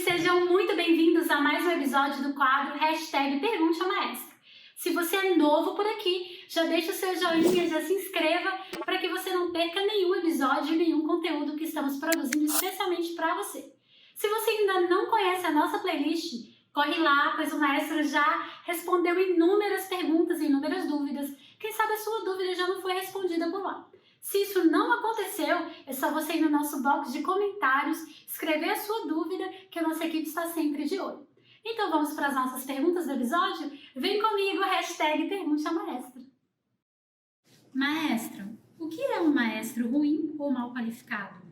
Sejam muito bem-vindos a mais um episódio do quadro Pergunte ao Maestro. Se você é novo por aqui, já deixa o seu joinha, já se inscreva para que você não perca nenhum episódio e nenhum conteúdo que estamos produzindo especialmente para você. Se você ainda não conhece a nossa playlist, corre lá, pois o Maestro já respondeu inúmeras perguntas e inúmeras dúvidas. Quem sabe a sua dúvida já não foi respondida por lá. Se isso não aconteceu, é só você ir no nosso box de comentários, escrever a sua dúvida, que a nossa equipe está sempre de olho. Então vamos para as nossas perguntas do episódio? Vem comigo, Pergunte ao Maestro. Maestro, o que é um maestro ruim ou mal qualificado?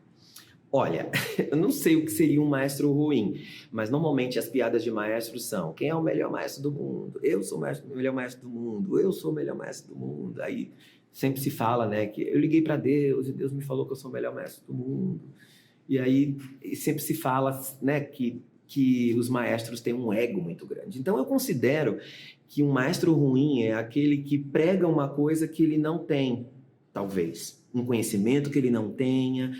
Olha, eu não sei o que seria um maestro ruim, mas normalmente as piadas de maestro são: quem é o melhor maestro do mundo? Eu sou o melhor maestro do mundo, eu sou o melhor maestro do mundo. Aí sempre se fala, né, que eu liguei para Deus e Deus me falou que eu sou o melhor maestro do mundo. E aí sempre se fala, né, que os maestros têm um ego muito grande. Então eu considero que um maestro ruim é aquele que prega uma coisa que ele não tem, talvez. Um conhecimento que ele não tenha,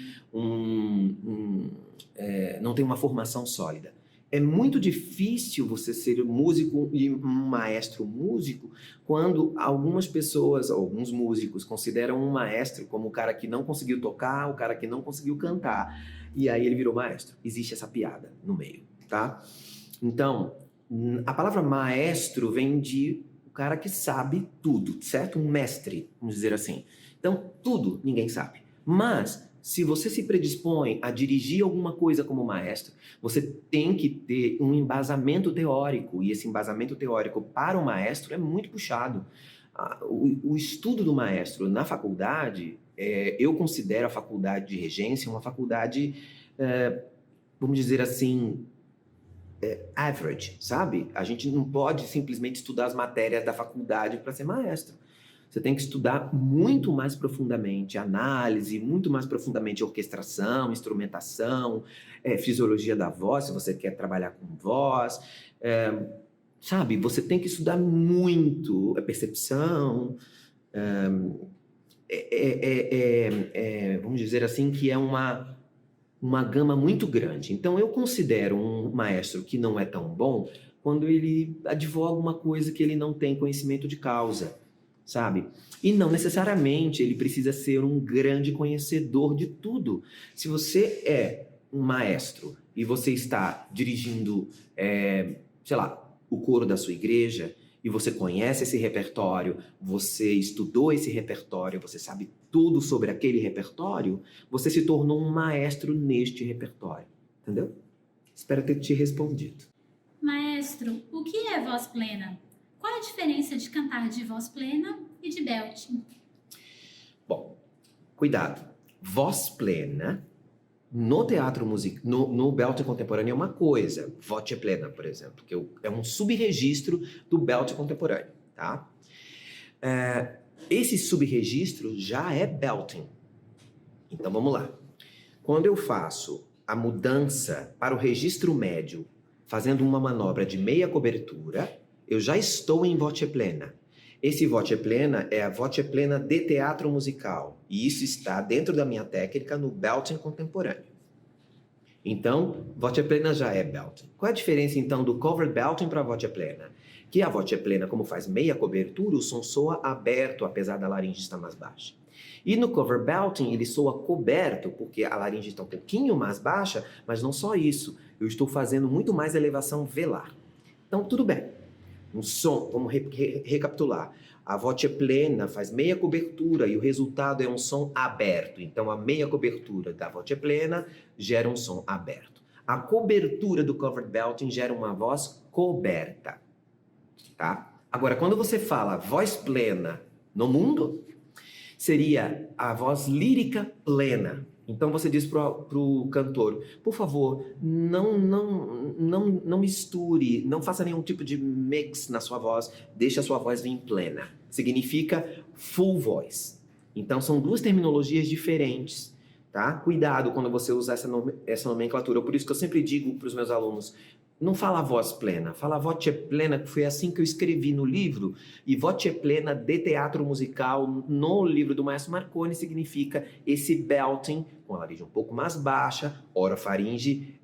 não tem uma formação sólida. É muito difícil você ser músico e um maestro músico quando algumas pessoas, alguns músicos, consideram um maestro como o cara que não conseguiu tocar, o cara que não conseguiu cantar, e aí ele virou maestro. Existe essa piada no meio, tá? Então, a palavra maestro vem de o cara que sabe tudo, certo? Um mestre, vamos dizer assim. Então, tudo ninguém sabe. Mas, se você se predispõe a dirigir alguma coisa como maestro, você tem que ter um embasamento teórico. E esse embasamento teórico para o maestro é muito puxado. O estudo do maestro na faculdade, eu considero a faculdade de regência uma faculdade, vamos dizer assim, average, sabe? A gente não pode simplesmente estudar as matérias da faculdade para ser maestro. Você tem que estudar muito mais profundamente análise, muito mais profundamente orquestração, instrumentação, fisiologia da voz, se você quer trabalhar com voz. Sabe, você tem que estudar muito a percepção. Vamos dizer assim, que é uma gama muito grande. Então, eu considero um maestro que não é tão bom quando ele advoga uma coisa que ele não tem conhecimento de causa, sabe? E não necessariamente ele precisa ser um grande conhecedor de tudo. Se você é um maestro e você está dirigindo, sei lá, o coro da sua igreja, e você conhece esse repertório, você estudou esse repertório, você sabe tudo sobre aquele repertório, você se tornou um maestro neste repertório, entendeu? Espero ter te respondido. Maestro, o que é voz plena? Qual a diferença de cantar de voz plena e de belting? Bom, cuidado. Voz plena, no teatro musical, no belting contemporâneo é uma coisa. Voce plena, por exemplo, que é um subregistro do belting contemporâneo, tá? Esse subregistro já é belting. Então, vamos lá. Quando eu faço a mudança para o registro médio, fazendo uma manobra de meia cobertura, eu já estou em voce plena. Esse voce plena é a voce plena de teatro musical. E isso está dentro da minha técnica no belting contemporâneo. Então, voce plena já é belting. Qual é a diferença, então, do cover belting para a voce plena? Que a voce plena, como faz meia cobertura, o som soa aberto, apesar da laringe estar mais baixa. E no cover belting, ele soa coberto, porque a laringe está um pouquinho mais baixa, mas não só isso. Eu estou fazendo muito mais elevação velar. Então, tudo bem. Um som, vamos recapitular. A voce plena faz meia cobertura e o resultado é um som aberto. Então, a meia cobertura da voce plena gera um som aberto. A cobertura do covered belting gera uma voz coberta, tá? Agora, quando você fala voz plena no mundo, seria a voz lírica plena. Então você diz pro cantor: por favor, não misture, não faça nenhum tipo de mix na sua voz, deixe a sua voz vir plena. Significa full voice. Então são duas terminologias diferentes, tá? Cuidado quando você usar essa nomenclatura. Por isso que eu sempre digo para os meus alunos: Não fala voz plena, fala voce plena, que foi assim que eu escrevi no livro. E voce plena de teatro musical no livro do Maestro Marconi significa esse belting, com a laringe um pouco mais baixa, orofaringe,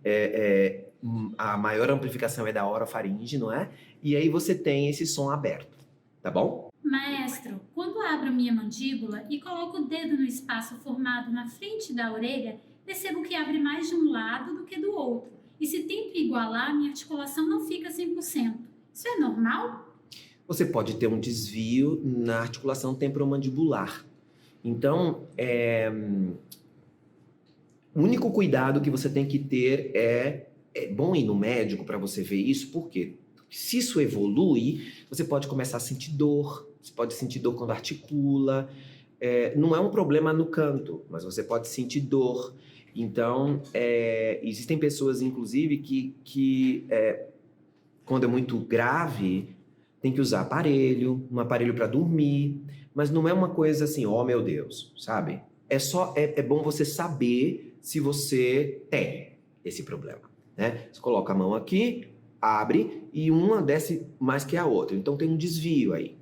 a maior amplificação é da orofaringe, não é? E aí você tem esse som aberto, tá bom? Maestro, quando abro minha mandíbula e coloco o dedo no espaço formado na frente da orelha, percebo que abre mais de um lado do que do outro. E se tento igualar, minha articulação não fica 100%. Isso é normal? Você pode ter um desvio na articulação temporomandibular. Então, o único cuidado que você tem que ter é bom ir no médico para você ver isso, porque se isso evolui, você pode começar a sentir dor, você pode sentir dor quando articula. Não é um problema no canto, mas você pode sentir dor. Então, existem pessoas, inclusive, que quando é muito grave, tem que usar um aparelho para dormir, mas não é uma coisa assim, oh meu Deus, sabe? É bom você saber se você tem esse problema, né? Você coloca a mão aqui, abre e uma desce mais que a outra, então tem um desvio aí.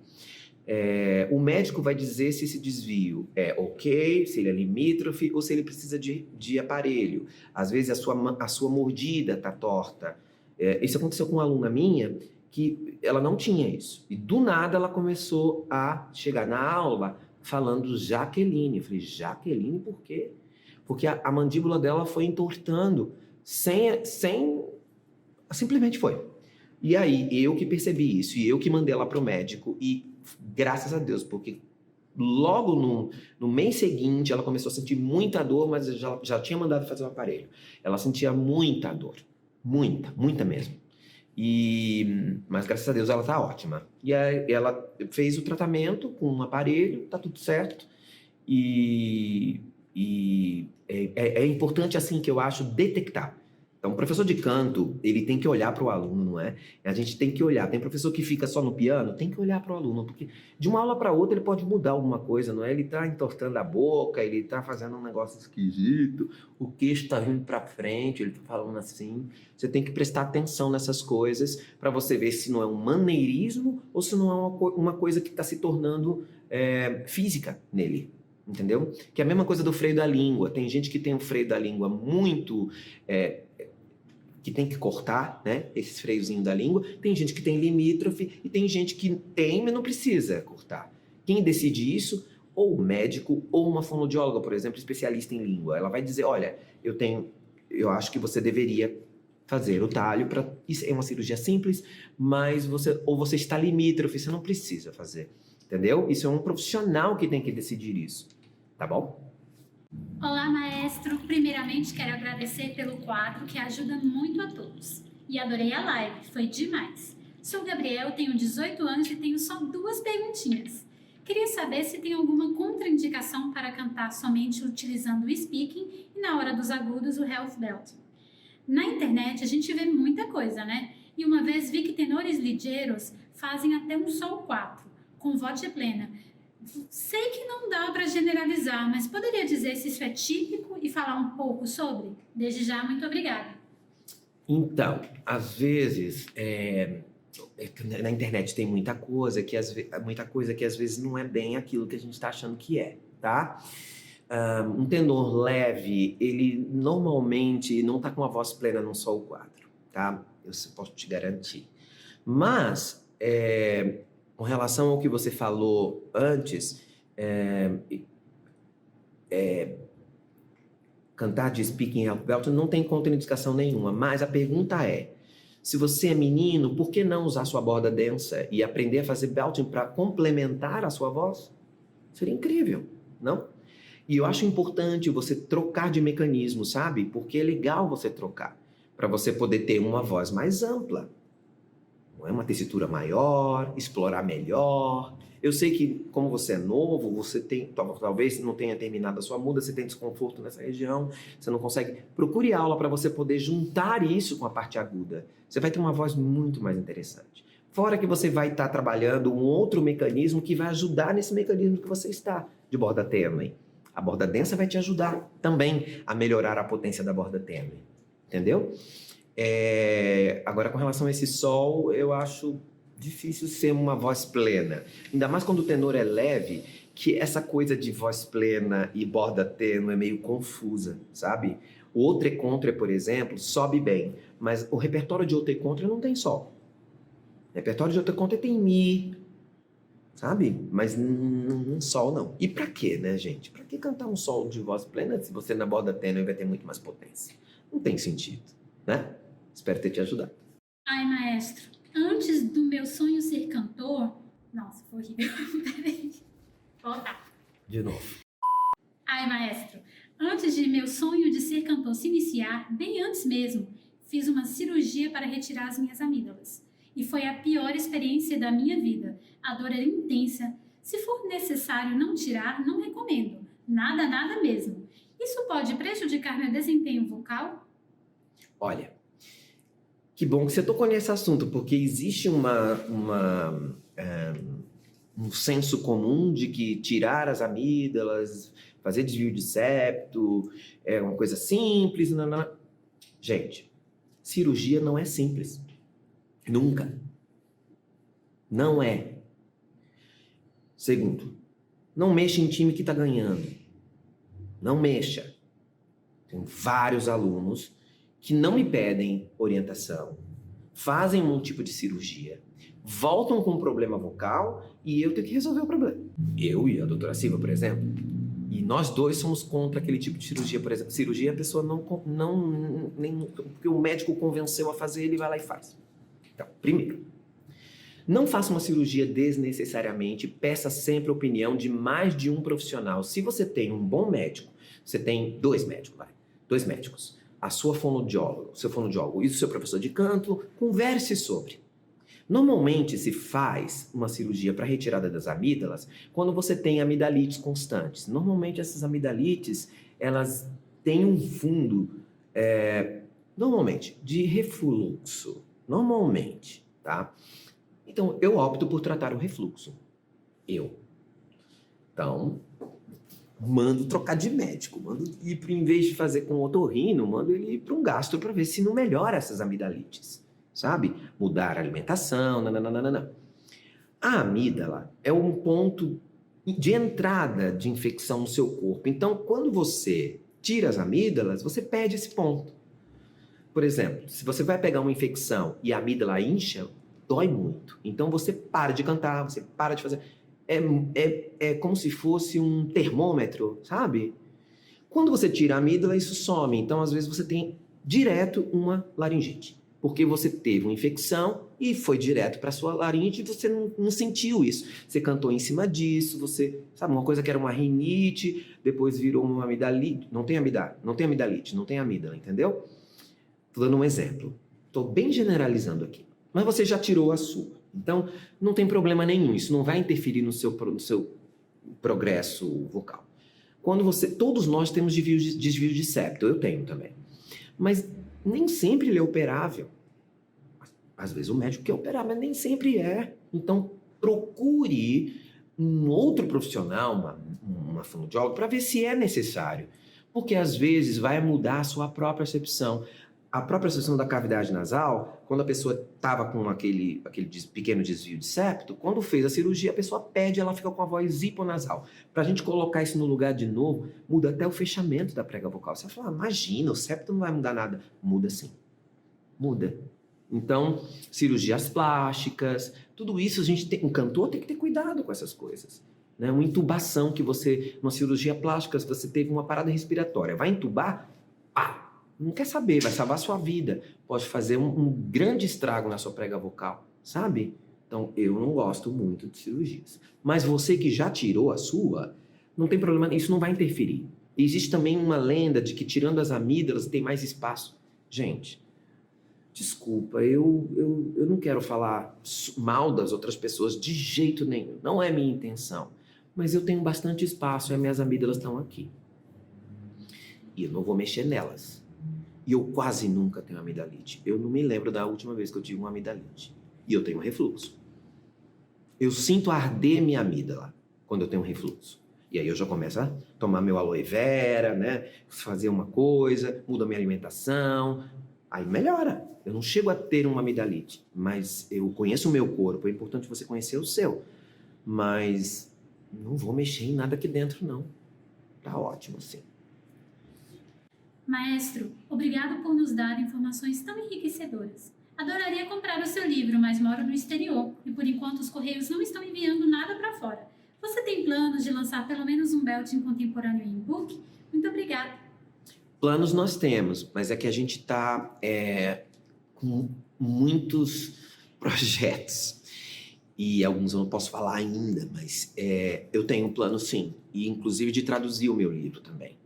O médico vai dizer se esse desvio é ok, se ele é limítrofe ou se ele precisa de aparelho. Às vezes a sua mordida está torta. Isso aconteceu com uma aluna minha que ela não tinha isso. E do nada ela começou a chegar na aula falando Jaqueline. Eu falei, Jaqueline por quê? Porque a mandíbula dela foi entortando simplesmente foi. E aí, eu que percebi isso, e eu que mandei ela para o médico, e graças a Deus, porque logo no mês seguinte ela começou a sentir muita dor, mas eu já tinha mandado fazer o aparelho. Ela sentia muita dor, muita mesmo. Mas graças a Deus ela tá ótima. E aí, ela fez o tratamento com um aparelho, tá tudo certo. E é importante, assim, que eu acho, detectar. Então, o professor de canto, ele tem que olhar para o aluno, não é? A gente tem que olhar. Tem professor que fica só no piano, tem que olhar para o aluno, porque de uma aula para outra ele pode mudar alguma coisa, não é? Ele está entortando a boca, ele está fazendo um negócio esquisito, o queixo está vindo para frente, ele está falando assim. Você tem que prestar atenção nessas coisas para você ver se não é um maneirismo ou se não é uma coisa que está se tornando física nele. Entendeu? Que é a mesma coisa do freio da língua. Tem gente que tem um freio da língua muito... que tem que cortar, né? Esses freiozinhos da língua. Tem gente que tem limítrofe e tem gente que tem, mas não precisa cortar. Quem decide isso? Ou o médico ou uma fonoaudióloga, por exemplo, especialista em língua. Ela vai dizer, olha, eu acho que você deveria fazer o talho para... Isso é uma cirurgia simples, mas você está limítrofe, você não precisa fazer. Entendeu? Isso é um profissional que tem que decidir isso. Tá bom? Olá, maestro. Primeiramente, quero agradecer pelo quadro que ajuda muito a todos. E adorei a live, foi demais. Sou Gabriel, tenho 18 anos e tenho só 2 perguntinhas. Queria saber se tem alguma contraindicação para cantar somente utilizando o speaking e na hora dos agudos o health belt. Na internet a gente vê muita coisa, né? E uma vez vi que tenores ligeiros fazem até um sol 4, com voce plena. Sei que não dá para generalizar, mas poderia dizer se isso é típico e falar um pouco sobre? Desde já, muito obrigada. Então, às vezes, na internet tem muita coisa que às vezes não é bem aquilo que a gente está achando que é, tá? Um tenor leve, ele normalmente não está com a voz plena num sol 4, tá? Eu posso te garantir. Mas... com relação ao que você falou antes, cantar de speaking health belt não tem contraindicação nenhuma, mas a pergunta é, se você é menino, por que não usar sua borda densa e aprender a fazer belting para complementar a sua voz? Seria incrível, não? E eu acho importante você trocar de mecanismo, sabe? Porque é legal você trocar, para você poder ter uma voz mais ampla. Não é uma tessitura maior, explorar melhor. Eu sei que, como você é novo, você talvez não tenha terminado a sua muda, você tem desconforto nessa região, você não consegue. Procure aula para você poder juntar isso com a parte aguda. Você vai ter uma voz muito mais interessante. Fora que você vai estar trabalhando um outro mecanismo que vai ajudar nesse mecanismo que você está, de borda tênue. A borda densa vai te ajudar também a melhorar a potência da borda tênue. Entendeu? Agora, com relação a esse sol, eu acho difícil ser uma voz plena. Ainda mais quando o tenor é leve, que essa coisa de voz plena e borda tênue é meio confusa, sabe? O outre contra, por exemplo, sobe bem, mas o repertório de outre contra não tem sol. O repertório de outre contra tem mi, sabe? Mas sol não. E pra quê, né, gente? Pra que cantar um sol de voz plena se você na borda tênue vai ter muito mais potência? Não tem sentido, né? Espero ter te ajudado. Ai, maestro, antes do meu sonho ser cantor... Nossa, foi horrível. Peraí. Voltar. De novo. Ai, maestro, antes de meu sonho de ser cantor se iniciar, bem antes mesmo, fiz uma cirurgia para retirar as minhas amígdalas. E foi a pior experiência da minha vida. A dor era intensa. Se for necessário não tirar, não recomendo. Nada, nada mesmo. Isso pode prejudicar meu desempenho vocal? Olha, que bom que você tocou nesse assunto, porque existe um senso comum de que tirar as amígdalas, fazer desvio de septo, é uma coisa simples. Não. Gente, cirurgia não é simples. Nunca. Não é. Segundo, não mexa em time que está ganhando. Não mexa. Tem vários alunos que não me pedem orientação, fazem um tipo de cirurgia, voltam com um problema vocal e eu tenho que resolver o problema. Eu e a doutora Silva, por exemplo, e nós dois somos contra aquele tipo de cirurgia, por exemplo. Cirurgia a pessoa porque o médico convenceu a fazer, ele vai lá e faz. Então, primeiro, não faça uma cirurgia desnecessariamente, peça sempre a opinião de mais de um profissional. Se você tem um bom médico, você tem dois médicos, a sua fonoaudióloga, o seu fonoaudiólogo e o seu professor de canto, converse sobre. Normalmente se faz uma cirurgia para retirada das amígdalas quando você tem amidalites constantes. Normalmente essas amidalites, elas têm um fundo, normalmente, de refluxo. Normalmente, tá? Então, eu opto por tratar o refluxo. Então, mando trocar de médico, mando ir, em vez de fazer com otorrino, mando ele ir para um gastro para ver se não melhora essas amidalites, sabe? Mudar a alimentação, nananana. A amígdala é um ponto de entrada de infecção no seu corpo. Então, quando você tira as amígdalas, você perde esse ponto. Por exemplo, se você vai pegar uma infecção e a amígdala incha, dói muito. Então, você para de cantar, você para de fazer... É como se fosse um termômetro, sabe? Quando você tira a amígdala, isso some. Então, às vezes, você tem direto uma laringite. Porque você teve uma infecção e foi direto para sua laringe e você não sentiu isso. Você cantou em cima disso, você... Sabe, uma coisa que era uma rinite, depois virou uma amidalite. Não tem amidalite, não tem amígdala, entendeu? Estou dando um exemplo. Estou bem generalizando aqui. Mas você já tirou a sua. Então, não tem problema nenhum. Isso não vai interferir no seu progresso vocal. Todos nós temos desvio de septo. Eu tenho também. Mas nem sempre ele é operável. Às vezes o médico quer operar, mas nem sempre é. Então, procure um outro profissional, uma fonoaudióloga, para ver se é necessário. Porque às vezes vai mudar a sua própria percepção. A própria percepção da cavidade nasal, quando a pessoa estava com aquele pequeno desvio de septo, quando fez a cirurgia, a pessoa pede, ela fica com a voz hiponasal. Para a gente colocar isso no lugar de novo, muda até o fechamento da prega vocal. Você vai falar, imagina, o septo não vai mudar nada. Muda sim. Muda. Então, cirurgias plásticas, tudo isso um cantor tem que ter cuidado com essas coisas. Né? Uma intubação uma cirurgia plástica, se você teve uma parada respiratória, vai intubar, pá! Não quer saber, vai salvar a sua vida. Pode fazer um grande estrago na sua prega vocal, sabe? Então, eu não gosto muito de cirurgias. Mas você que já tirou a sua, não tem problema, isso não vai interferir. E existe também uma lenda de que tirando as amígdalas tem mais espaço. Gente, desculpa, eu não quero falar mal das outras pessoas de jeito nenhum. Não é minha intenção. Mas eu tenho bastante espaço e as minhas amígdalas estão aqui. E eu não vou mexer nelas. E eu quase nunca tenho amidalite. Eu não me lembro da última vez que eu tive uma amidalite. E eu tenho refluxo. Eu sinto arder minha amígdala quando eu tenho refluxo. E aí eu já começo a tomar meu aloe vera, né? Fazer uma coisa, mudo a minha alimentação. aí melhora. Eu não chego a ter uma amidalite, mas eu conheço o meu corpo. É importante você conhecer o seu. Mas não vou mexer em nada aqui dentro, não. Tá ótimo, assim. Maestro, obrigado por nos dar informações tão enriquecedoras. Adoraria comprar o seu livro, mas moro no exterior e por enquanto os correios não estão enviando nada para fora. Você tem planos de lançar pelo menos um Belting contemporâneo em e-book? Muito obrigada. Planos nós temos, mas é que a gente está com muitos projetos. E alguns eu não posso falar ainda, mas eu tenho um plano sim. E inclusive de traduzir o meu livro também.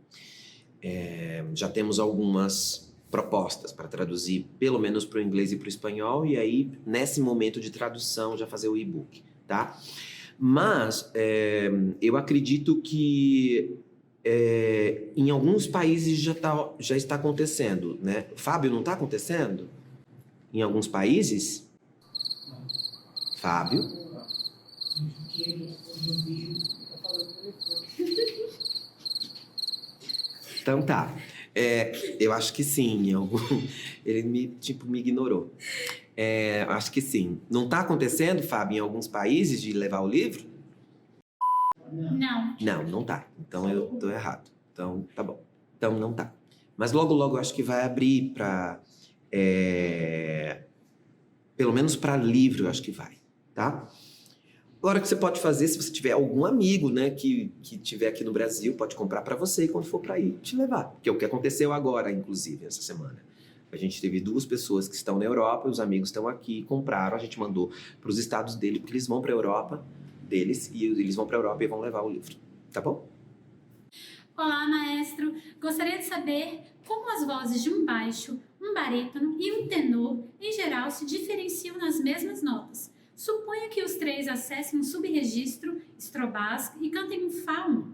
Já temos algumas propostas para traduzir, pelo menos para o inglês e para o espanhol, e aí, nesse momento de tradução, já fazer o e-book, tá? Mas eu acredito que em alguns países já está acontecendo, né? Fábio, não está acontecendo? Em alguns países? Fábio? Então tá. Eu acho que sim. Ele me ignorou. Acho que sim. Não está acontecendo, Fábio, em alguns países de levar o livro? Não. Não tá. Então eu tô errado. Então tá bom. Então não tá. Mas logo eu acho que vai abrir para pelo menos para livro eu acho que vai, tá? Agora, o que você pode fazer, se você tiver algum amigo, né, que tiver aqui no Brasil, pode comprar para você e quando for para ir, te levar. Que é o que aconteceu agora, inclusive, essa semana. A gente teve 2 pessoas que estão na Europa, os amigos estão aqui, compraram, a gente mandou para os estados dele, porque eles vão para a Europa, deles, e eles vão para a Europa e vão levar o livro. Tá bom? Olá, maestro. Gostaria de saber como as vozes de um baixo, um barítono e um tenor, em geral, se diferenciam nas mesmas notas. Suponha que os 3 acessem um subregistro, Strobas, e cantem um Fá1.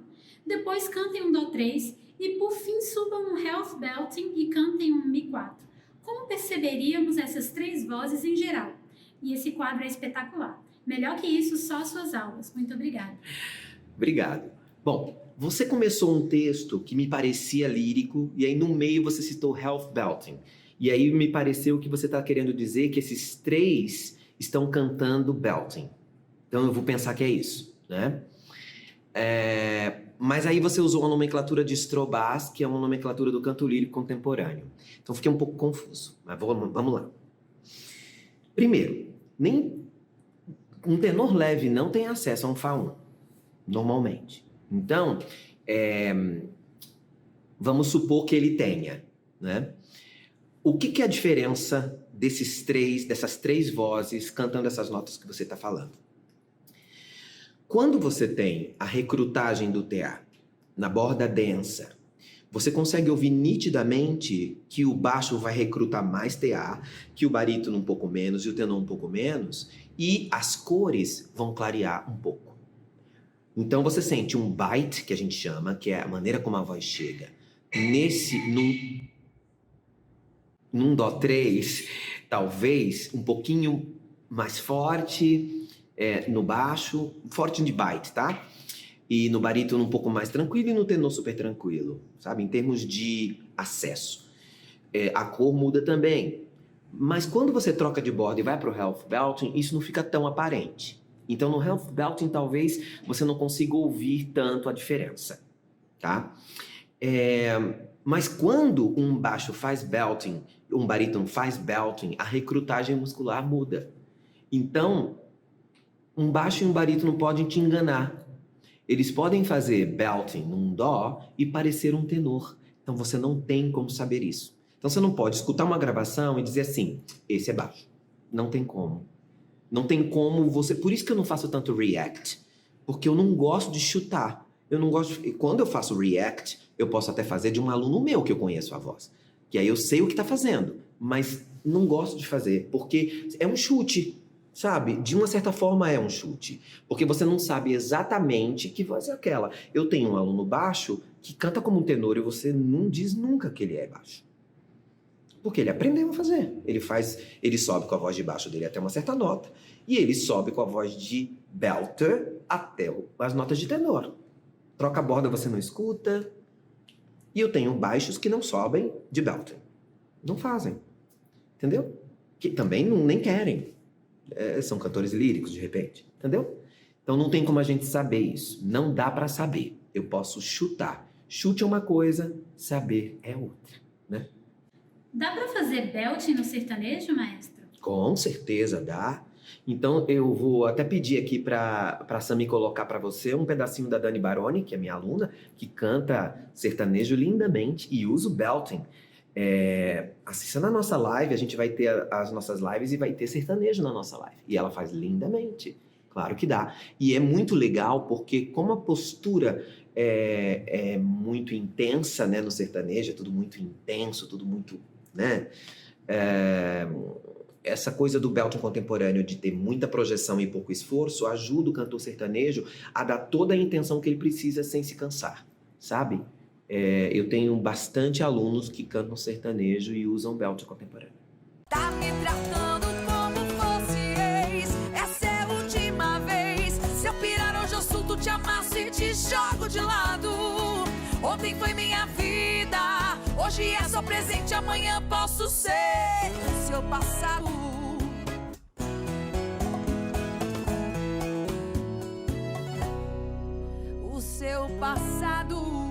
Depois cantem um Dó3 e, por fim, subam um Health Belting e cantem um Mi4. Como perceberíamos essas 3 vozes em geral? E esse quadro é espetacular. Melhor que isso, só suas aulas. Muito obrigada. Obrigado. Bom, você começou um texto que me parecia lírico e aí no meio você citou Health Belting. E aí me pareceu que você está querendo dizer que esses 3 estão cantando belting. Então eu vou pensar que é isso, né? Mas aí você usou a nomenclatura de Strobas, que é uma nomenclatura do canto lírico contemporâneo. Então fiquei um pouco confuso, mas vamos lá. Primeiro, um tenor leve não tem acesso a um Fá1, normalmente. Então, vamos supor que ele tenha, né? O que é a diferença dessas 3 vozes cantando essas notas que você está falando? Quando você tem a recrutagem do TA na borda densa, você consegue ouvir nitidamente que o baixo vai recrutar mais TA, que o barítono um pouco menos e o tenor um pouco menos, e as cores vão clarear um pouco. Então você sente um bite, que a gente chama, que é a maneira como a voz chega, num Dó 3, talvez um pouquinho mais forte no baixo, forte de bite, tá? E no barítono um pouco mais tranquilo e no tenor super tranquilo, sabe? Em termos de acesso. A cor muda também. Mas quando você troca de borda e vai para o Health Belting, isso não fica tão aparente. Então no Health Belting talvez você não consiga ouvir tanto a diferença, tá? Mas quando um baixo faz belting, um barítono faz belting, a recrutagem muscular muda. Então, um baixo e um barítono podem te enganar. Eles podem fazer belting num dó e parecer um tenor. Então você não tem como saber isso. Então você não pode escutar uma gravação e dizer assim, esse é baixo. Não tem como. Não tem como você... Por isso que eu não faço tanto react. Porque eu não gosto de chutar. Eu não gosto... Quando eu faço react, eu posso até fazer de um aluno meu que eu conheço a voz. Que aí eu sei o que está fazendo. Mas não gosto de fazer. Porque é um chute. Sabe? De uma certa forma é um chute. Porque você não sabe exatamente que voz é aquela. Eu tenho um aluno baixo que canta como um tenor e você não diz nunca que ele é baixo. Porque ele aprendeu a fazer. Ele sobe com a voz de baixo dele até uma certa nota. E ele sobe com a voz de belter até as notas de tenor. Troca a borda, você não escuta. E eu tenho baixos que não sobem de belter. Não fazem. entendeu? Que também nem querem. São cantores líricos, de repente, entendeu? Então não tem como a gente saber isso. Não dá para saber. Eu posso chutar. Chute é uma coisa, saber é outra, né? Dá pra fazer belting no sertanejo, maestro? Com certeza dá. Então eu vou até pedir aqui para Sami colocar para você um pedacinho da Dani Baroni, que é minha aluna, que canta sertanejo lindamente e usa o belting. Assista na nossa live, a gente vai ter as nossas lives e vai ter sertanejo na nossa live. E ela faz lindamente, claro que dá. E é muito legal porque como a postura é muito intensa, né, no sertanejo, é tudo muito intenso, tudo muito, né? Essa coisa do belting contemporâneo de ter muita projeção e pouco esforço ajuda o cantor sertanejo a dar toda a intenção que ele precisa sem se cansar, sabe? Eu tenho bastante alunos que cantam sertanejo e usam belting contemporâneo. Tá me tratando como fosse ex. Essa é a última vez. Se eu pirar hoje eu solto, te amasso e te jogo de lado. Ontem foi minha vida, hoje é só presente, amanhã posso ser o seu passado. O seu passado.